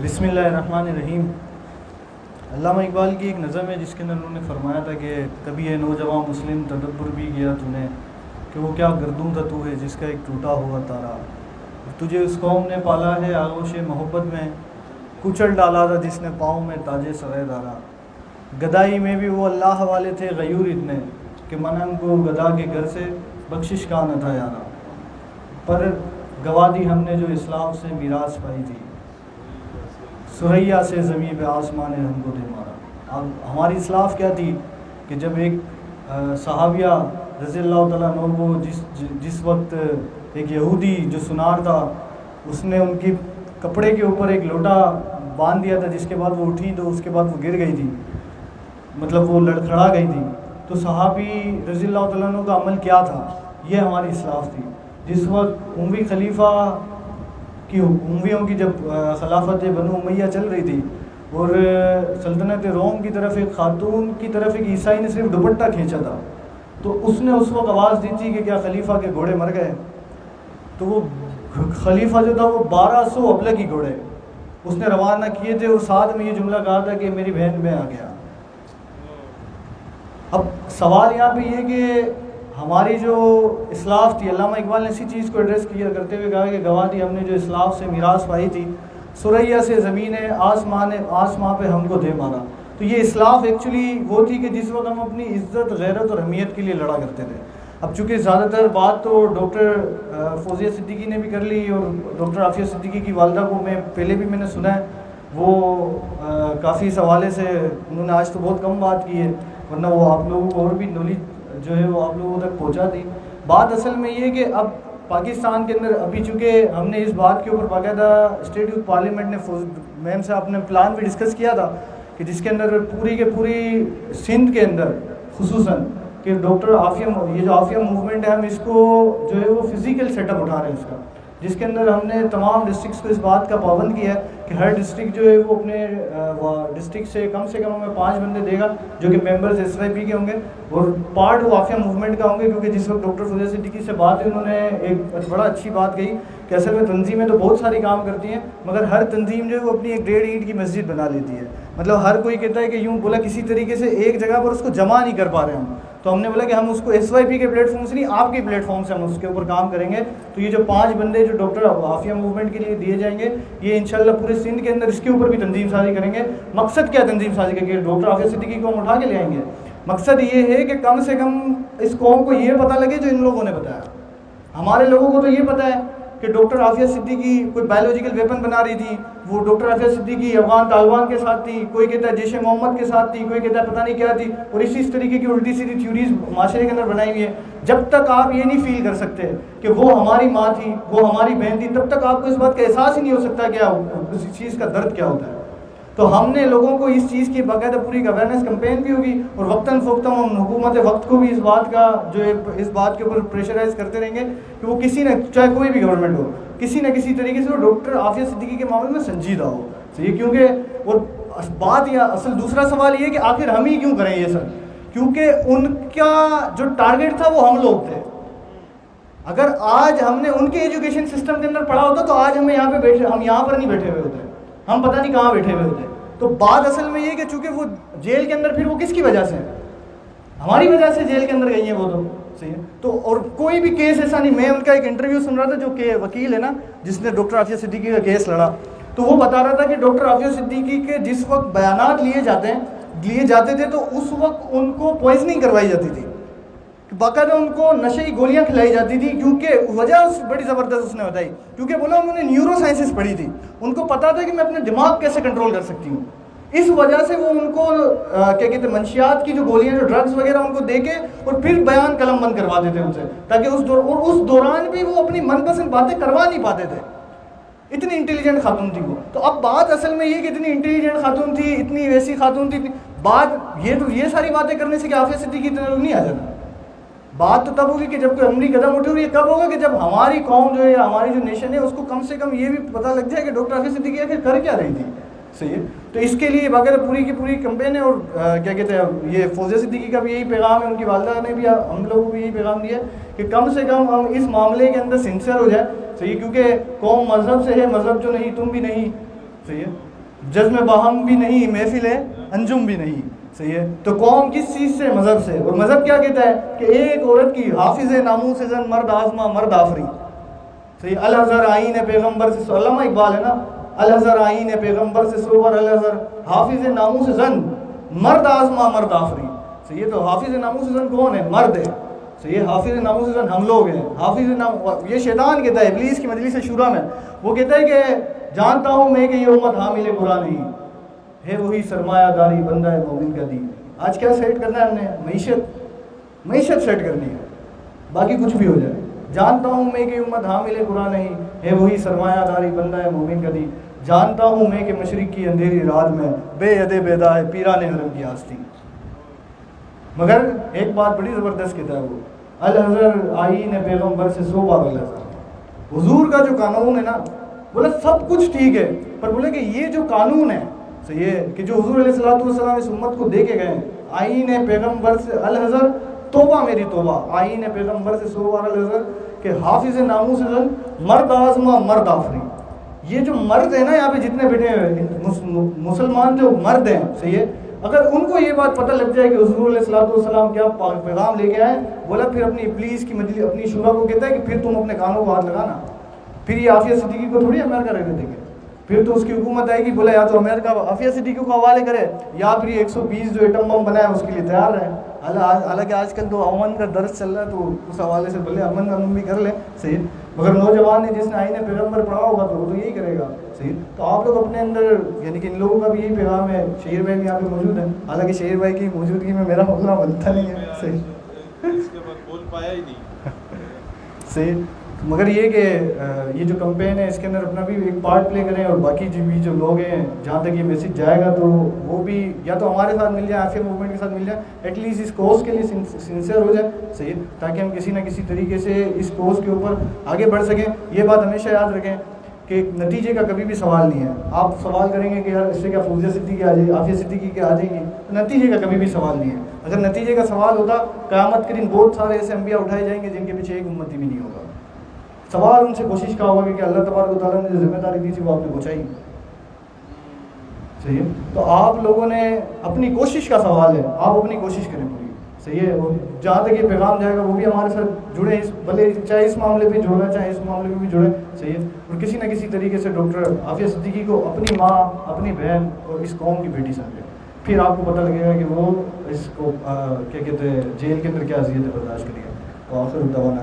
بسم اللہ الرحمن الرحیم۔ علامہ اقبال کی ایک نظم ہے جس کے اندر انہوں نے فرمایا تھا کہ کبھی یہ نوجوان مسلم تدبر بھی کیا تو نے کہ وہ کیا گردوں تھا تو ہے جس کا ایک ٹوٹا ہوا تارا، تجھے اس قوم نے پالا ہے آغوش محبت میں، کچل ڈالا تھا جس نے پاؤں میں تاج سرے دارا، گدائی میں بھی وہ اللہ والے تھے غیور اتنے کہ منن کو گدا کے گھر سے بخشش کا نہ تھا یارا، پر گوادی ہم نے جو اسلام سے میراث پائی تھی، سریا سے زمین پہ آسمان نے ہم کو دے مارا۔ اب ہماری اسلاف کیا تھی کہ جب ایک صحابیہ رضی اللہ تعالیٰ عنہ کو جس وقت ایک یہودی جو سنار تھا اس نے ان کی کپڑے کے اوپر ایک لوٹا باندھ دیا تھا، جس کے بعد وہ اٹھی تو اس کے بعد وہ گر گئی تھی، مطلب وہ لڑکھڑا گئی تھی، تو صحابی رضی اللہ تعالیٰ عنہ کا عمل کیا تھا؟ یہ ہماری اسلاف تھی۔ جس وقت اموی خلیفہ کی امویوں کی جب خلافت بنو امیہ چل رہی تھی اور سلطنت روم کی طرف ایک خاتون کی طرف ایک عیسائی نے صرف دوپٹہ کھینچا تھا، تو اس نے اس وقت آواز دی تھی کہ کیا خلیفہ کے گھوڑے مر گئے؟ تو وہ خلیفہ جو تھا وہ 1200 ابلے کی گھوڑے اس نے روانہ کیے تھے اور ساتھ میں یہ جملہ کہا تھا کہ میری بہن میں آ گیا۔ اب سوال یہاں پہ یہ کہ ہماری جو اسلاف تھی، علامہ اقبال نے اسی چیز کو ایڈریس کیا کرتے ہوئے کہا کہ گوادی ہم نے جو اسلاف سے میراث پائی تھی، سریا سے زمین آسمان پہ ہم کو دے مارا۔ تو یہ اسلاف ایکچولی وہ تھی کہ جس وقت ہم اپنی عزت غیرت اور اہمیت کے لیے لڑا کرتے تھے۔ اب چونکہ زیادہ تر بات تو ڈاکٹر فوزیہ صدیقی نے بھی کر لی اور ڈاکٹر عافیہ صدیقی کی والدہ کو پہلے بھی میں نے سنا ہے، وہ کافی اس حوالے سے انہوں نے آج تو بہت کم بات کی ہے، ورنہ وہ آپ لوگوں کو اور بھی نالج جو ہے وہ آپ لوگوں تک پہنچا دی۔ بات اصل میں یہ کہ اب پاکستان کے اندر ابھی چونکہ ہم نے اس بات کے اوپر باقاعدہ اسٹیٹ یوتھ پارلیمنٹ نے میم سے اپنے پلان بھی ڈسکس کیا تھا کہ جس کے اندر پوری کے پوری سندھ کے اندر خصوصاً کہ ڈاکٹر عافیہ یہ جو عافیہ موومنٹ ہے ہم اس کو جو ہے وہ فزیکل سیٹ اپ اٹھا رہے ہیں اس کا، جس کے اندر ہم نے تمام ڈسٹرکٹس کو اس بات کا پابند کیا ہے کہ ہر ڈسٹرکٹ جو ہے وہ اپنے ڈسٹرکٹ سے کم ہمیں 5 بندے دے گا جو کہ ممبرز SYP کے ہوں گے اور پارٹ وہ عافیہ موومنٹ کا ہوں گے، کیونکہ جس وقت ڈاکٹر فوزیہ صدیقی سے بات ہے انہوں نے ایک بڑا اچھی بات کہی کہ اصل میں تنظیمیں تو بہت ساری کام کرتی ہیں مگر ہر تنظیم جو ہے وہ اپنی ایک 1.5 اینٹ کی مسجد بنا لیتی ہے، مطلب ہر کوئی کہتا ہے کہ یوں بولا کسی طریقے سے ایک جگہ پر اس کو جمع نہیں کر پا رہے ہم، تو ہم نے بولا کہ ہم اس کو SYP کے پلیٹ فارم سے نہیں آپ کے پلیٹ فارم سے ہم اس کے اوپر کام کریں گے۔ تو یہ جو 5 بندے جو ڈاکٹر عافیہ موومنٹ کے لیے دیے جائیں گے یہ انشاءاللہ پورے سندھ کے اندر اس کے اوپر بھی تنظیم سازی کریں گے۔ مقصد کیا تنظیم سازی کریں گے؟ ڈاکٹر عافیہ صدیقی کو ہم اٹھا کے لے آئیں گے۔ مقصد یہ ہے کہ کم سے کم اس قوم کو یہ پتہ لگے جو ان لوگوں نے بتایا۔ ہمارے لوگوں کو تو یہ پتہ ہے کہ ڈاکٹر عافیہ صدیقی کوئی بایولوجیکل ویپن بنا رہی تھی، وہ ڈاکٹر عافیہ صدیقی افغان طالبان کے ساتھ تھی، کوئی کہتا ہے جیش محمد کے ساتھ تھی، کوئی کہتا ہے پتہ نہیں کیا تھی، اور اس طریقے کی الٹی سیدھی تھیوریز معاشرے کے اندر بنائی ہوئی ہے۔ جب تک آپ یہ نہیں فیل کر سکتے کہ وہ ہماری ماں تھی، وہ ہماری بہن تھی، تب تک آپ کو اس بات کا احساس ہی نہیں ہو سکتا کیا اس چیز کا درد کیا ہوتا ہے۔ تو ہم نے لوگوں کو اس چیز کی باقاعدہ پوری اویئرنیس کمپین بھی ہوگی اور وقتاً فوقتاً ہم حکومت وقت کو بھی اس بات کا جو ہے اس بات کے اوپر پریشرائز کرتے رہیں گے کہ وہ کسی نہ چاہے کوئی بھی گورنمنٹ ہو کسی نہ کسی طریقے سے وہ ڈاکٹر عافیہ صدیقی کے معاملے میں سنجیدہ ہو۔ صحیح، کیونکہ اور بات یا اصل دوسرا سوال یہ کہ آخر ہم ہی کیوں کریں یہ سب، کیونکہ ان کا جو ٹارگیٹ تھا وہ ہم لوگ تھے۔ اگر آج ہم نے ان کے ایجوکیشن سسٹم کے اندر پڑھا ہوتا تو آج ہم یہاں پر نہیں بیٹھے ہوئے ہوتے، ہم پتہ نہیں کہاں بیٹھے ہوئے ہوتے۔ تو بات اصل میں یہ کہ چونکہ وہ جیل کے اندر پھر وہ کس کی وجہ سے ہماری وجہ سے جیل کے اندر گئی ہیں وہ تو صحیح ہے۔ تو اور کوئی بھی کیس ایسا نہیں، میں ان کا ایک انٹرویو سن رہا تھا جو کہ وکیل ہے نا جس نے ڈاکٹر عافیہ صدیقی کا کیس لڑا، تو وہ بتا رہا تھا کہ ڈاکٹر عافیہ صدیقی کے جس وقت بیانات لیے جاتے تھے تو اس وقت ان کو پوائزننگ کروائی جاتی تھی، باقاعدہ ان کو نشے کی گولیاں کھلائی جاتی تھی، کیونکہ وجہ بڑی زبردست اس نے بتائی، کیونکہ بولا انہوں نے نیورو سائنسز پڑھی تھی، ان کو پتا تھا کہ میں اپنے دماغ کیسے کنٹرول کر سکتی ہوں، اس وجہ سے وہ ان کو کیا کہتے ہیں منشیات کی جو گولیاں جو ڈرگز وغیرہ ان کو دے کے اور پھر بیان قلم بند کروا دیتے ان سے، تاکہ اس دوران بھی وہ اپنی من پسند باتیں کروا نہیں پاتے تھے۔ اتنی انٹیلیجنٹ خاتون تھی وہ۔ تو اب بات اصل میں یہ کہ اتنی انٹیلیجنٹ خاتون تھی، اتنی ویسی خاتون تھی، بات یہ ساری باتیں کرنے سے کہ عافیہ صدیقی کی طرف نہیں آ جانا۔ بات تو تب ہوگی کہ جب کوئی عملی قدم اٹھے، اور یہ کب ہوگا کہ جب ہماری قوم جو ہے ہماری جو نیشن ہے اس کو کم سے کم یہ بھی پتہ لگ جائے کہ ڈاکٹر عافیہ صدیقی آخر کر کیا رہی تھی۔ صحیح ہے، تو اس کے لیے باقاعدہ پوری کی پوری کمپین ہے، اور کیا کہتے ہیں یہ فوزیہ صدیقی کا بھی یہی پیغام ہے، ان کی والدہ نے بھی ہم لوگوں کو بھی یہی پیغام دیا کہ کم سے کم ہم اس معاملے کے اندر سنسیئر ہو جائیں۔ صحیح ہے، کیونکہ قوم مذہب سے ہے، مذہب جو نہیں تم بھی نہیں۔ صحیح ہے، جزم باہم بھی نہیں، محفل انجم بھی نہیں، صحیح ہے. تو قوم کس چیز سے؟ مذہب سے. اور مذہب کیا کہتا ہے کہ ایک عورت کی حافظ ناموس زن مرد آزما مرد آفری. صحیح. الحذر آئین پیغمبر سے، علامہ اقبال ہے نا، الحذر آئین پیغمبر سے سوبر الحذر حافظ ناموس زن مرد آزما مرد آفری. صحیح ہے. تو حافظ ناموس زن کون ہے؟ مرد ہے. صحیح ہے. حافظ ناموس زن ہم لوگ ہیں. حافظ یہ شیطان کہتا ہے، ابلیس کی مجلس شورا میں وہ کہتا ہے کہ جانتا ہوں میں کہ یہ امت حامل قرآن نہیں ہے، وہی سرمایہ داری بندہ ہے مومن کا دین. آج کیا سیٹ کرنا ہے ہم نے؟ معیشت سیٹ کرنی ہے، باقی کچھ بھی ہو جائے. جانتا ہوں میں کہ امت حامل قرآن نہیں ہے، وہی سرمایہ داری بندہ ہے مومن کا دین. جانتا ہوں میں کہ مشرق کی اندھیری رات میں بے ید بیدا ہے پیران حرم کی آستی. مگر ایک بات بڑی زبردست کہتا ہے وہ، الحذر آئین پیغمبر سے 100 بار الحذر. حضور کا جو قانون ہے نا، بولے سب کچھ ٹھیک ہے، پر بولے کہ یہ جو قانون ہے، صحیح ہے، کہ جو حضور علیہ السلام اس امت کو دے کے گئے، آئین پیغمبر سے الحذر، توبہ میری توبہ، آئین پیغمبر سے 100 بار الحذر، کہ حافظ ناموس زن مرد آزما مرد آفری. یہ جو مرد ہے نا یہاں پہ جتنے بیٹھے ہیں مسلمان جو مرد ہیں، صحیح ہے، اگر ان کو یہ بات پتہ لگ جائے کہ حضور علیہ السلام کیا پیغام لے کے آئے، بولا پھر اپنی ابلیس کی مجلس اپنی شورا کو کہتا ہے کہ پھر تم اپنے کانوں کو ہاتھ لگانا. پھر یہ عافیہ صدیقی کو تھوڑی امریکہ رکھ دیں گے، پھر تو اس کی حکومت آئے گی، بولا یا تو امریکہ عافیہ صدیقی کو حوالے کرے یا پھر یہ 120 جو ایٹم بم بنایا اس کے لیے تیار رہے. حالانکہ آج کل تو امن کا درس چل رہا ہے، تو اس حوالے سے بھلے امن بھی کر لیں، صحیح. مگر نوجوان نے جس نے آئین پیغمبر پڑھا ہوگا تو وہ تو یہی کرے گا، صحیح. تو آپ لوگ اپنے اندر، یعنی کہ ان لوگوں کا بھی یہی پیغام ہے. شہیر بھائی بھی یہاں پہ موجود ہیں، حالانکہ شہیر بھائی کی موجودگی میں میرا حوصلہ بنتا نہیں ہے، صحیح، اس کے بعد بول پایا ہی نہیں، صحیح. مگر یہ کہ یہ جو کمپین ہے اس کے اندر اپنا بھی ایک پارٹ پلے کریں، اور باقی جو لوگ ہیں جہاں تک یہ میسیج جائے گا تو وہ بھی یا تو ہمارے ساتھ مل جائیں، عافیہ موومنٹ کے ساتھ مل جائیں، ایٹ لیسٹ اس کوز کے لیے سنسیئر ہو جائے، صحیح، تاکہ ہم کسی نہ کسی طریقے سے اس کوز کے اوپر آگے بڑھ سکیں. یہ بات ہمیشہ یاد رکھیں کہ نتیجے کا کبھی بھی سوال نہیں ہے. آپ سوال کریں گے کہ یار اس سے کیا فوزیہ صدیقی آ جائے، عافیہ صدیقی کیا آ جائیں گی، نتیجے کا کبھی بھی سوال نہیں ہے. اگر نتیجے کا سوال ہوتا، قیامت کے دن بہت سارے ایسے انبیاء اٹھائے جائیں گے جن کے پیچھے ایک امتی بھی نہیں ہوگا. سوال ان سے کوشش کا ہوگا کہ اللہ تبارک و تعالیٰ نے جو ذمہ داری دی تھی وہ آپ نے پہنچائی، صحیح ہے. تو آپ لوگوں نے اپنی کوشش کا سوال ہے، آپ اپنی کوشش کریں پوری، صحیح ہے. اور جہاں تک یہ پیغام جائے گا وہ بھی ہمارے ساتھ جڑے، بھلے چاہے اس معاملے پہ جڑنا چاہے اس معاملے میں بھی جڑے، صحیح ہے. اور کسی نہ کسی طریقے سے ڈاکٹر عافیہ صدیقی کو اپنی ماں، اپنی بہن اور اس قوم کی بیٹی سمجھے. پھر آپ کو پتہ لگے گا کہ وہ اس کو کیا کہتے ہیں جیل کے اندر کیا اذیتیں برداشت کرے گا. تو آخر دعوانا